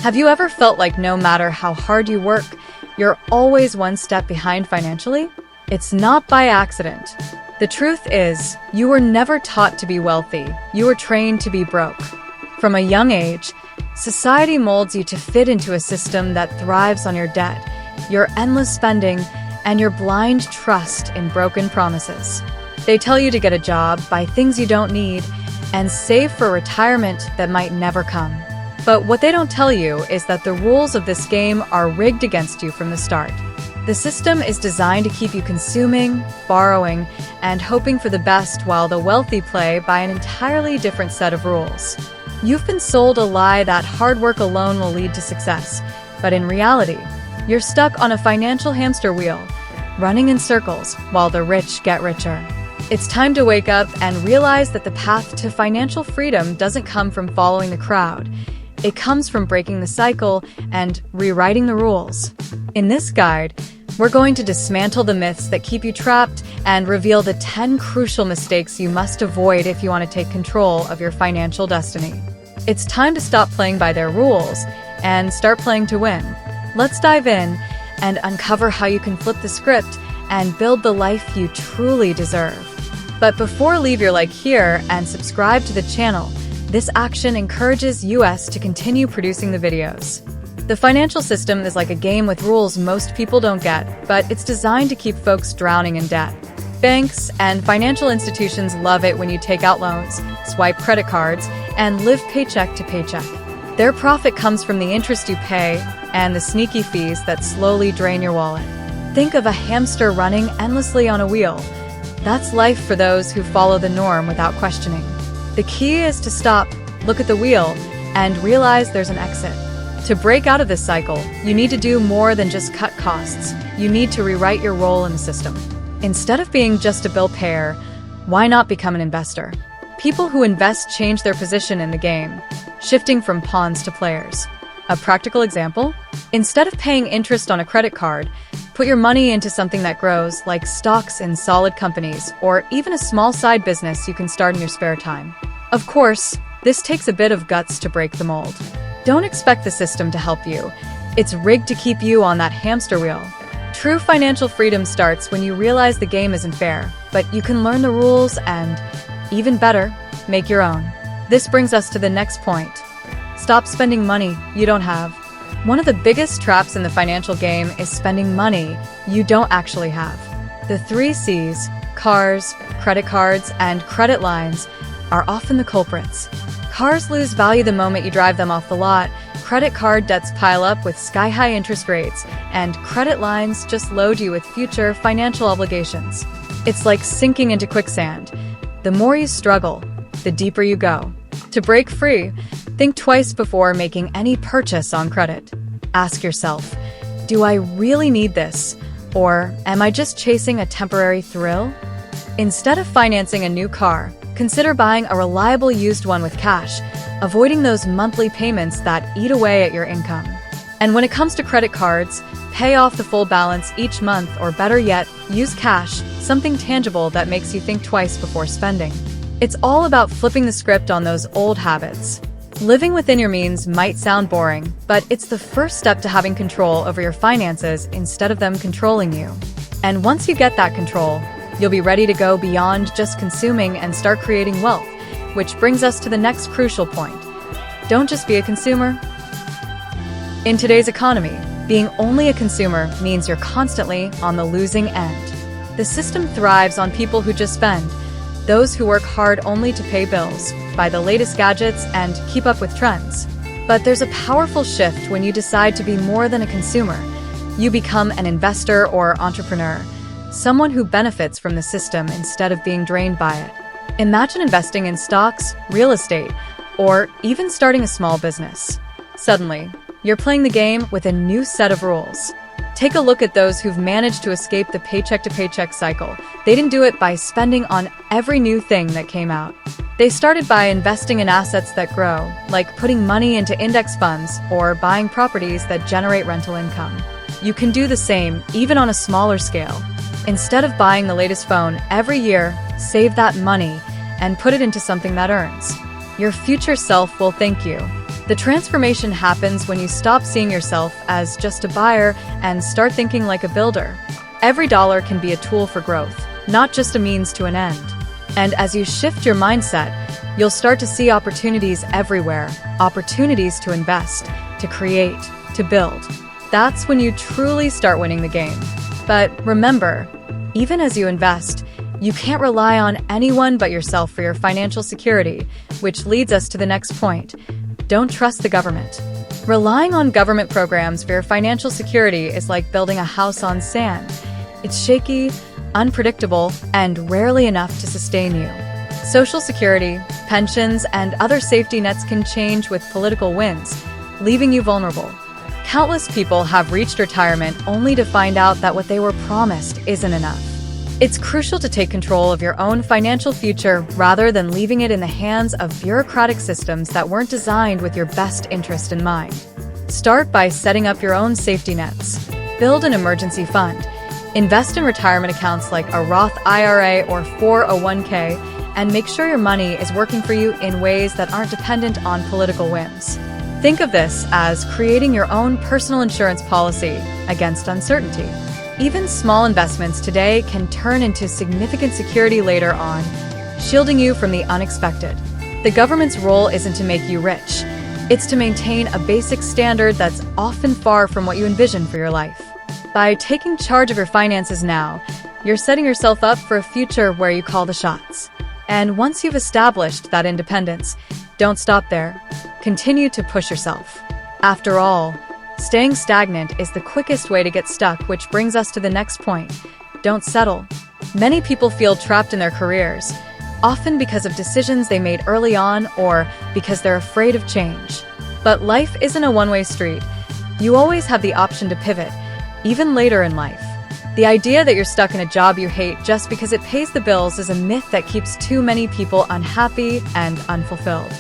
Have you ever felt like no matter how hard you work, you're always one step behind financially? It's not by accident. The truth is, you were never taught to be wealthy. You were trained to be broke. From a young age, society molds you to fit into a system that thrives on your debt, your endless spending, and your blind trust in broken promises. They tell you to get a job, buy things you don't need, and save for retirement that might never come. But what they don't tell you is that the rules of this game are rigged against you from the start. The system is designed to keep you consuming, borrowing, and hoping for the best while the wealthy play by an entirely different set of rules. You've been sold a lie that hard work alone will lead to success, but in reality, you're stuck on a financial hamster wheel, running in circles while the rich get richer. It's time to wake up and realize that the path to financial freedom doesn't come from following the crowd. It comes from breaking the cycle and rewriting the rules. In this guide, we're going to dismantle the myths that keep you trapped and reveal the 10 crucial mistakes you must avoid if you want to take control of your financial destiny. It's time to stop playing by their rules and start playing to win. Let's dive in and uncover how you can flip the script and build the life you truly deserve. But before leave your like here and subscribe to the channel. This action encourages us to continue producing the videos. The financial system is like a game with rules most people don't get, but it's designed to keep folks drowning in debt. Banks and financial institutions love it when you take out loans, swipe credit cards, and live paycheck to paycheck. Their profit comes from the interest you pay and the sneaky fees that slowly drain your wallet. Think of a hamster running endlessly on a wheel. That's life for those who follow the norm without questioning. The key is to stop, look at the wheel, and realize there's an exit. To break out of this cycle, you need to do more than just cut costs. You need to rewrite your role in the system. Instead of being just a bill payer, why not become an investor? People who invest change their position in the game, shifting from pawns to players. A practical example? Instead of paying interest on a credit card, put your money into something that grows, like stocks in solid companies, or even a small side business you can start in your spare time. Of course, this takes a bit of guts to break the mold. Don't expect the system to help you. It's rigged to keep you on that hamster wheel. True financial freedom starts when you realize the game isn't fair, but you can learn the rules and, even better, make your own. This brings us to the next point. Stop spending money you don't have. One of the biggest traps in the financial game is spending money you don't actually have. The 3 C's, cars, credit cards, and credit lines, are often the culprits. Cars lose value the moment you drive them off the lot, credit card debts pile up with sky-high interest rates, and credit lines just load you with future financial obligations. It's like sinking into quicksand. The more you struggle, the deeper you go. To break free, think twice before making any purchase on credit. Ask yourself, do I really need this? Or am I just chasing a temporary thrill? Instead of financing a new car, consider buying a reliable used one with cash, avoiding those monthly payments that eat away at your income. And when it comes to credit cards, pay off the full balance each month, or better yet, use cash, something tangible that makes you think twice before spending. It's all about flipping the script on those old habits. Living within your means might sound boring, but it's the first step to having control over your finances instead of them controlling you. And once you get that control, you'll be ready to go beyond just consuming and start creating wealth, which brings us to the next crucial point. Don't just be a consumer. In today's economy, being only a consumer means you're constantly on the losing end. The system thrives on people who just spend, those who work hard only to pay bills, buy the latest gadgets, and keep up with trends. But there's a powerful shift when you decide to be more than a consumer. You become an investor or entrepreneur, someone who benefits from the system instead of being drained by it. Imagine investing in stocks, real estate, or even starting a small business. Suddenly, you're playing the game with a new set of rules. Take a look at those who've managed to escape the paycheck-to-paycheck cycle. They didn't do it by spending on every new thing that came out. They started by investing in assets that grow, like putting money into index funds or buying properties that generate rental income. You can do the same, even on a smaller scale. Instead of buying the latest phone every year, save that money and put it into something that earns. Your future self will thank you. The transformation happens when you stop seeing yourself as just a buyer and start thinking like a builder. Every dollar can be a tool for growth, not just a means to an end. And as you shift your mindset, you'll start to see opportunities everywhere, opportunities to invest, to create, to build. That's when you truly start winning the game. But remember, even as you invest, you can't rely on anyone but yourself for your financial security, which leads us to the next point. Don't trust the government. Relying on government programs for your financial security is like building a house on sand. It's shaky, unpredictable, and rarely enough to sustain you. Social security, pensions, and other safety nets can change with political winds, leaving you vulnerable. Countless people have reached retirement only to find out that what they were promised isn't enough. It's crucial to take control of your own financial future rather than leaving it in the hands of bureaucratic systems that weren't designed with your best interest in mind. Start by setting up your own safety nets. Build an emergency fund. Invest in retirement accounts like a Roth IRA or 401k, and make sure your money is working for you in ways that aren't dependent on political whims. Think of this as creating your own personal insurance policy against uncertainty. Even small investments today can turn into significant security later on, shielding you from the unexpected. The government's role isn't to make you rich. It's to maintain a basic standard that's often far from what you envision for your life. By taking charge of your finances now, you're setting yourself up for a future where you call the shots. And once you've established that independence, don't stop there. Continue to push yourself. After all, staying stagnant is the quickest way to get stuck, which brings us to the next point. Don't settle. Many people feel trapped in their careers, often because of decisions they made early on or because they're afraid of change. But life isn't a one-way street. You always have the option to pivot, even later in life. The idea that you're stuck in a job you hate just because it pays the bills is a myth that keeps too many people unhappy and unfulfilled.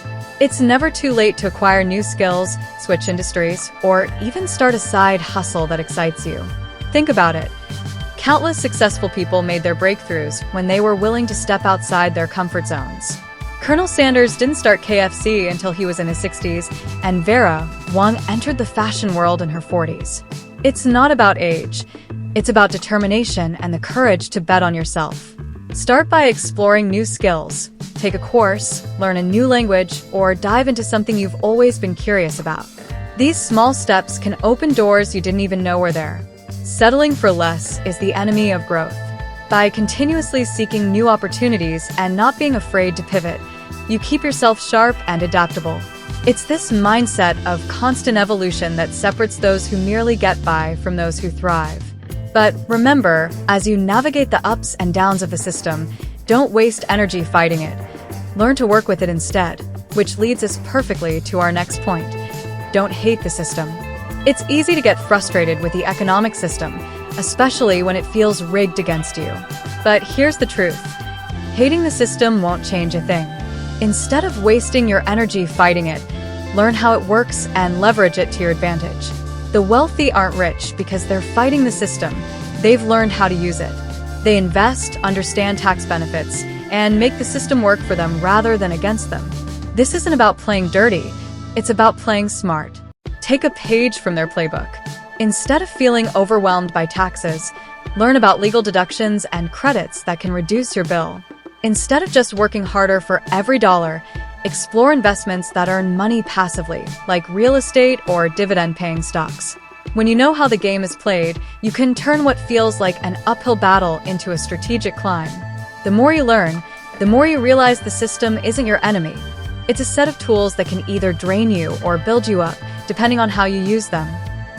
It's never too late to acquire new skills, switch industries, or even start a side hustle that excites you. Think about it. Countless successful people made their breakthroughs when they were willing to step outside their comfort zones. Colonel Sanders didn't start KFC until he was in his 60s, and Vera Wang entered the fashion world in her 40s. It's not about age. It's about determination and the courage to bet on yourself. Start by exploring new skills. Take a course, learn a new language, or dive into something you've always been curious about. These small steps can open doors you didn't even know were there. Settling for less is the enemy of growth. By continuously seeking new opportunities and not being afraid to pivot, you keep yourself sharp and adaptable. It's this mindset of constant evolution that separates those who merely get by from those who thrive. But remember, as you navigate the ups and downs of the system, don't waste energy fighting it. Learn to work with it instead, which leads us perfectly to our next point. Don't hate the system. It's easy to get frustrated with the economic system, especially when it feels rigged against you. But here's the truth. Hating the system won't change a thing. Instead of wasting your energy fighting it, learn how it works and leverage it to your advantage. The wealthy aren't rich because they're fighting the system. They've learned how to use it. They invest, understand tax benefits, and make the system work for them rather than against them. This isn't about playing dirty. It's about playing smart. Take a page from their playbook. Instead of feeling overwhelmed by taxes, learn about legal deductions and credits that can reduce your bill. Instead of just working harder for every dollar, explore investments that earn money passively, like real estate or dividend-paying stocks. When you know how the game is played, you can turn what feels like an uphill battle into a strategic climb. The more you learn, the more you realize the system isn't your enemy. It's a set of tools that can either drain you or build you up, depending on how you use them.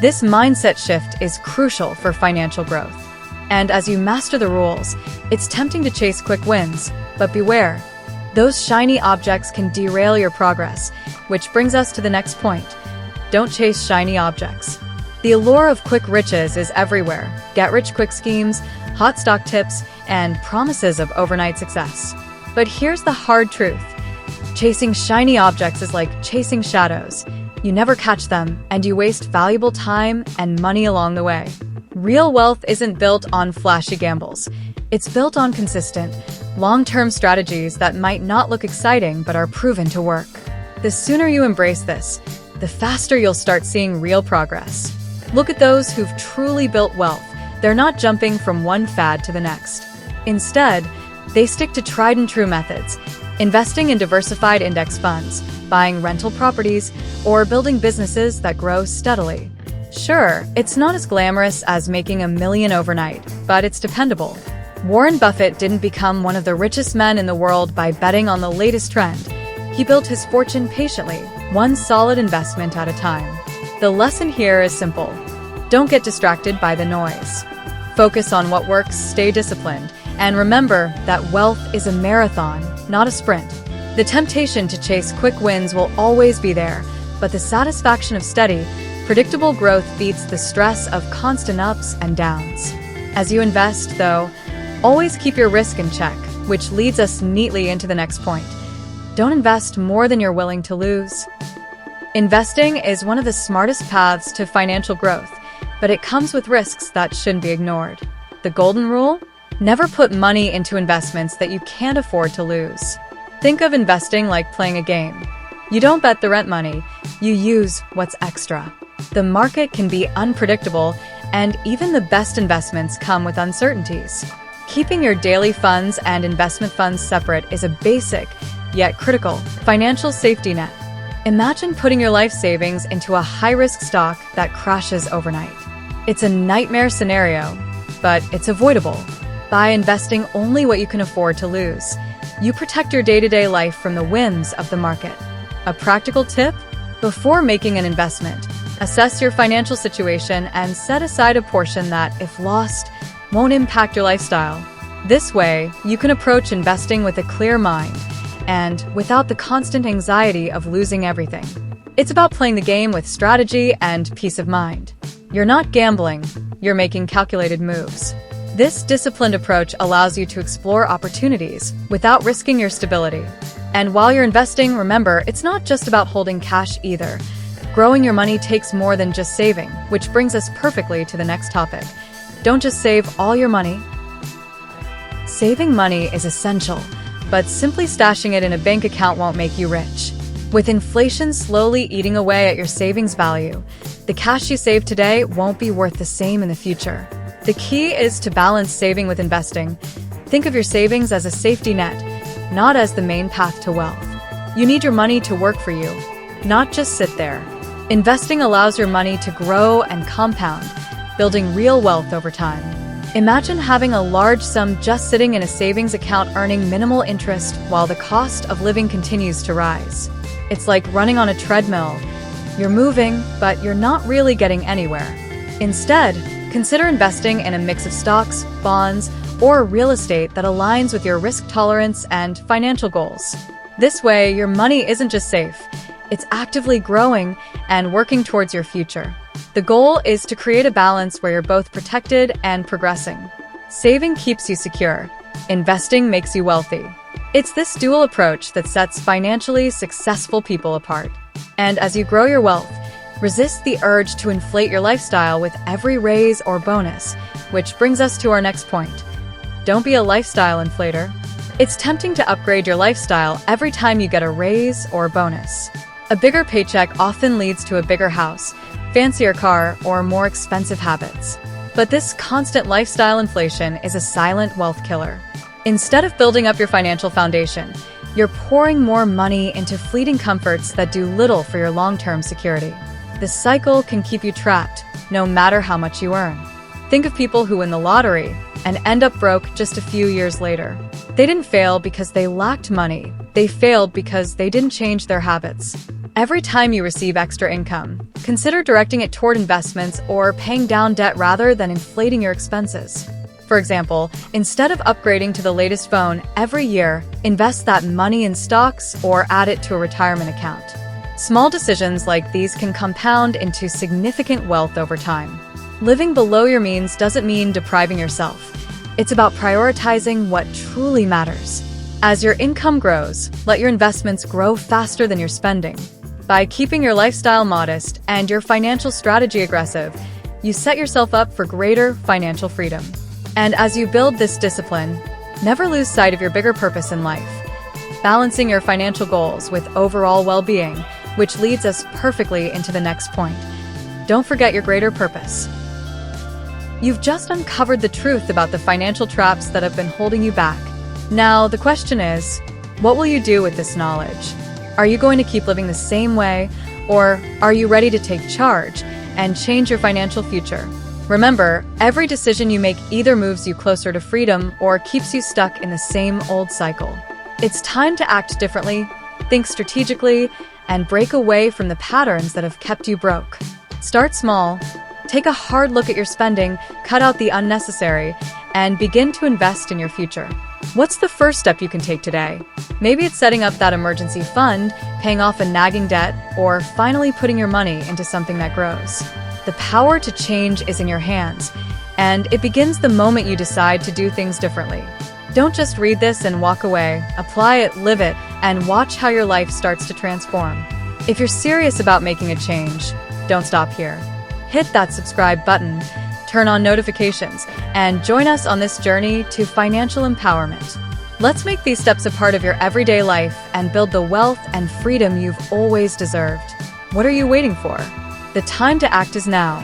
This mindset shift is crucial for financial growth. And as you master the rules, it's tempting to chase quick wins, but beware. Those shiny objects can derail your progress, which brings us to the next point. Don't chase shiny objects. The allure of quick riches is everywhere. Get-rich-quick schemes, hot stock tips, and promises of overnight success. But here's the hard truth. Chasing shiny objects is like chasing shadows. You never catch them, and you waste valuable time and money along the way. Real wealth isn't built on flashy gambles. It's built on consistent, long-term strategies that might not look exciting but are proven to work. The sooner you embrace this, the faster you'll start seeing real progress. Look at those who've truly built wealth. They're not jumping from one fad to the next. Instead, they stick to tried and true methods, investing in diversified index funds, buying rental properties, or building businesses that grow steadily. Sure, it's not as glamorous as making $1 million overnight, but it's dependable. Warren Buffett didn't become one of the richest men in the world by betting on the latest trend. He built his fortune patiently, one solid investment at a time. The lesson here is simple. Don't get distracted by the noise. Focus on what works, stay disciplined, and remember that wealth is a marathon, not a sprint. The temptation to chase quick wins will always be there, but the satisfaction of steady, predictable growth beats the stress of constant ups and downs. As you invest, though, always keep your risk in check, which leads us neatly into the next point. Don't invest more than you're willing to lose. Investing is one of the smartest paths to financial growth, but it comes with risks that shouldn't be ignored. The golden rule? Never put money into investments that you can't afford to lose. Think of investing like playing a game. You don't bet the rent money, you use what's extra. The market can be unpredictable, and even the best investments come with uncertainties. Keeping your daily funds and investment funds separate is a basic, yet critical, financial safety net. Imagine putting your life savings into a high-risk stock that crashes overnight. It's a nightmare scenario, but it's avoidable. By investing only what you can afford to lose, you protect your day-to-day life from the whims of the market. A practical tip? Before making an investment, assess your financial situation and set aside a portion that, if lost, won't impact your lifestyle. This way, you can approach investing with a clear mind and without the constant anxiety of losing everything. It's about playing the game with strategy and peace of mind. You're not gambling, you're making calculated moves. This disciplined approach allows you to explore opportunities without risking your stability. And while you're investing, remember, it's not just about holding cash either. Growing your money takes more than just saving, which brings us perfectly to the next topic. Don't just save all your money. Saving money is essential, but simply stashing it in a bank account won't make you rich. With inflation slowly eating away at your savings value, the cash you save today won't be worth the same in the future. The key is to balance saving with investing. Think of your savings as a safety net, not as the main path to wealth. You need your money to work for you, not just sit there. Investing allows your money to grow and compound, building real wealth over time. Imagine having a large sum just sitting in a savings account earning minimal interest while the cost of living continues to rise. It's like running on a treadmill. You're moving, but you're not really getting anywhere. Instead, consider investing in a mix of stocks, bonds, or real estate that aligns with your risk tolerance and financial goals. This way, your money isn't just safe, it's actively growing and working towards your future. The goal is to create a balance where you're both protected and progressing. Saving keeps you secure. Investing makes you wealthy. It's this dual approach that sets financially successful people apart. And as you grow your wealth, resist the urge to inflate your lifestyle with every raise or bonus, which brings us to our next point. Don't be a lifestyle inflator. It's tempting to upgrade your lifestyle every time you get a raise or bonus. A bigger paycheck often leads to a bigger house, fancier car, or more expensive habits. But this constant lifestyle inflation is a silent wealth killer. Instead of building up your financial foundation, you're pouring more money into fleeting comforts that do little for your long-term security. The cycle can keep you trapped, no matter how much you earn. Think of people who win the lottery and end up broke just a few years later. They didn't fail because they lacked money. They failed because they didn't change their habits. Every time you receive extra income, consider directing it toward investments or paying down debt rather than inflating your expenses. For example, instead of upgrading to the latest phone every year, invest that money in stocks or add it to a retirement account. Small decisions like these can compound into significant wealth over time. Living below your means doesn't mean depriving yourself. It's about prioritizing what truly matters. As your income grows, let your investments grow faster than your spending. By keeping your lifestyle modest and your financial strategy aggressive, you set yourself up for greater financial freedom. And as you build this discipline, never lose sight of your bigger purpose in life. balancing your financial goals with overall well-being, which leads us perfectly into the next point. Don't forget your greater purpose. You've just uncovered the truth about the financial traps that have been holding you back. Now, the question is, what will you do with this knowledge? Are you going to keep living the same way, or are you ready to take charge and change your financial future? Remember, every decision you make either moves you closer to freedom or keeps you stuck in the same old cycle. It's time to act differently, think strategically, and break away from the patterns that have kept you broke. Start small. Take a hard look at your spending, cut out the unnecessary, and begin to invest in your future. What's the first step you can take today? Maybe it's setting up that emergency fund, paying off a nagging debt, or finally putting your money into something that grows. The power to change is in your hands, and it begins the moment you decide to do things differently. Don't just read this and walk away. Apply it, live it, and watch how your life starts to transform. If you're serious about making a change, don't stop here. Hit that subscribe button, turn on notifications, and join us on this journey to financial empowerment. Let's make these steps a part of your everyday life and build the wealth and freedom you've always deserved. What are you waiting for? The time to act is now.